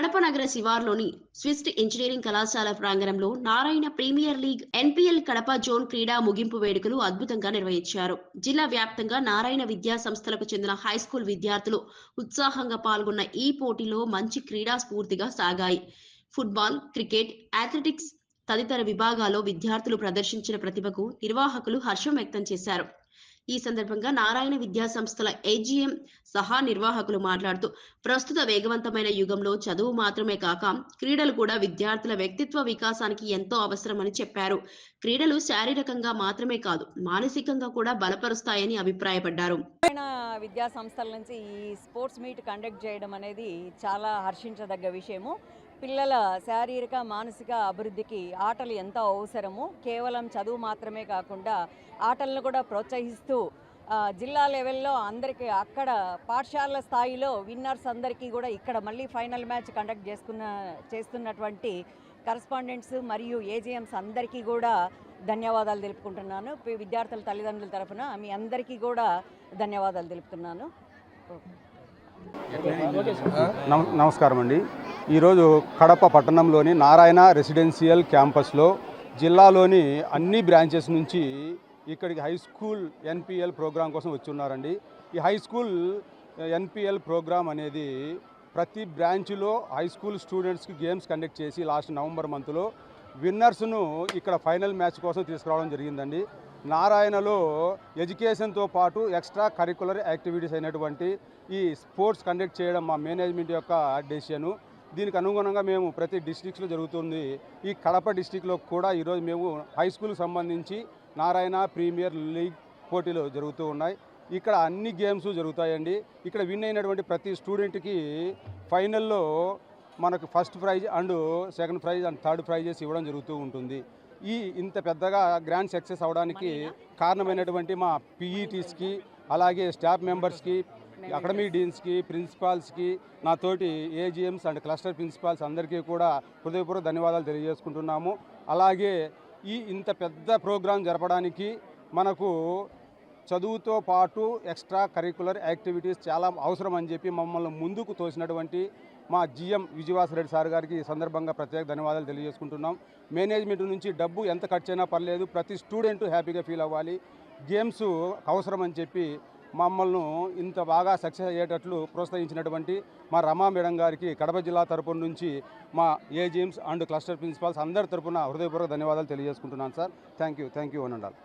కడప నగర శివార్లోని స్విస్ట్ ఇంజనీరింగ్ కళాశాల ప్రాంగణంలో Narayana premier league NPL Kadapa zone క్రీడా ముగింపు వేడుకలు అద్భుతంగా నిర్వహించారు. జిల్లా వ్యాప్తంగా నారాయణ విద్యా సంస్థలకు చెందిన హైస్కూల్ విద్యార్థులు ఉత్సాహంగా పాల్గొన్న ఈ పోటీలో మంచి క్రీడా స్ఫూర్తిగా సాగాయి. ఫుట్బాల్, క్రికెట్, అథ్లెటిక్స్ తదితర విభాగాల్లో విద్యార్థులు ప్రదర్శించిన ప్రతిభకు నిర్వాహకులు హర్షం వ్యక్తం చేశారు. ఈ సందర్భంగా నారాయణ విద్యా సంస్థల ఏజీఎం సహా నిర్వాహకులు మాట్లాడుతూ, ప్రస్తుత వేగవంతమైన యుగంలో చదువు మాత్రమే కాక క్రీడలు కూడా విద్యార్థుల వ్యక్తిత్వ వికాసానికి ఎంతో అవసరమని చెప్పారు. క్రీడలు శారీరకంగా మాత్రమే కాదు, మానసికంగా కూడా బలపరుస్తాయని అభిప్రాయపడ్డారు. విద్యా సంస్థల నుంచి ఈ స్పోర్ట్స్ మీట్ కండక్ట్ చేయడం అనేది చాలా హర్షించదగ్గ విషయము. పిల్లల శారీరక మానసిక అభివృద్ధికి ఆటలు ఎంతో అవసరము. కేవలం చదువు మాత్రమే కాకుండా ఆటలను కూడా ప్రోత్సహిస్తూ జిల్లా లెవెల్లో అందరికీ అక్కడ పాఠశాల స్థాయిలో విన్నర్స్ అందరికీ కూడా ఇక్కడ మళ్ళీ ఫైనల్ మ్యాచ్ కండక్ట్ చేస్తున్నటువంటి కరస్పాండెంట్స్ మరియు ఏజీఎంస్ అందరికీ కూడా ధన్యవాదాలు తెలుపుకుంటున్నాను. విద్యార్థుల తల్లిదండ్రుల తరఫున మీ అందరికీ కూడా ధన్యవాదాలు తెలుపుతున్నాను. నమస్కారం అండి. ఈరోజు కడప పట్టణంలోని నారాయణ రెసిడెన్షియల్ క్యాంపస్లో జిల్లాలోని అన్ని బ్రాంచెస్ నుంచి ఇక్కడికి హై స్కూల్ ఎన్పిఎల్ ప్రోగ్రాం కోసం వచ్చి ఉన్నారండి. ఈ హై స్కూల్ ఎన్పిఎల్ ప్రోగ్రాం అనేది ప్రతి బ్రాంచ్లో హై స్కూల్ స్టూడెంట్స్కి గేమ్స్ కండక్ట్ చేసి లాస్ట్ నవంబర్ మంత్లో విన్నర్స్ను ఇక్కడ ఫైనల్ మ్యాచ్ కోసం తీసుకురావడం జరిగిందండి. నారాయణలో ఎడ్యుకేషన్తో పాటు ఎక్స్ట్రా కరికులర్ యాక్టివిటీస్ అయినటువంటి ఈ స్పోర్ట్స్ కండక్ట్ చేయడం మా మేనేజ్మెంట్ యొక్క డెసిషను. దీనికి అనుగుణంగా మేము ప్రతి డిస్ట్రిక్ట్స్లో జరుగుతుంది. ఈ కడప డిస్ట్రిక్ట్లో కూడా ఈరోజు మేము హై స్కూల్కి సంబంధించి నారాయణ ప్రీమియర్ లీగ్ పోటీలు జరుగుతూ ఉన్నాయి. ఇక్కడ అన్ని గేమ్స్ జరుగుతాయండి. ఇక్కడ విన్ అయినటువంటి ప్రతి స్టూడెంట్కి ఫైనల్లో మనకు first prize and second prize and third prices ఇవ్వడం జరుగుతూ ఉంటుంది. ఇంత పెద్దగా గ్రాండ్ సక్సెస్ అవడానికి కారణమైనటువంటి మా పీఈటీస్కి, అలాగే స్టాఫ్ మెంబర్స్కి, అకాడమిక్ డీన్స్కి, ప్రిన్సిపాల్స్కి, నాతోటి ఏజీఎంస్ అండ్ క్లస్టర్ ప్రిన్సిపాల్స్ అందరికీ కూడా హృదయపూర్వక ధన్యవాదాలు తెలియజేసుకుంటున్నాము. అలాగే ఇంత పెద్ద ప్రోగ్రాం జరపడానికి మనకు చదువుతో పాటు ఎక్స్ట్రా కరికులర్ యాక్టివిటీస్ చాలా అవసరం అని చెప్పి మమ్మల్ని ముందుకు తోసినటువంటి మా జిఎం విజయవాసరెడ్డి సార్ గారికి ఈ సందర్భంగా ప్రత్యేక ధన్యవాదాలు తెలియజేసుకుంటున్నాం. మేనేజ్మెంట్ నుంచి డబ్బు ఎంత ఖర్చు అయినా పర్లేదు, ప్రతి స్టూడెంట్ హ్యాపీగా ఫీల్ అవ్వాలి, గేమ్స్ అవసరం అని చెప్పి మమ్మల్ని ఇంత బాగా సక్సెస్ అయ్యేటట్లు ప్రోత్సహించినటువంటి మా రమా మేడం గారికి కడప జిల్లా తరపున నుంచి మా ఏజీఎంస్ అండ్ క్లస్టర్ ప్రిన్సిపాల్స్ అందరి తరపున హృదయపూర్వక ధన్యవాదాలు తెలియజేసుకుంటున్నాను sir. Thank you one and all.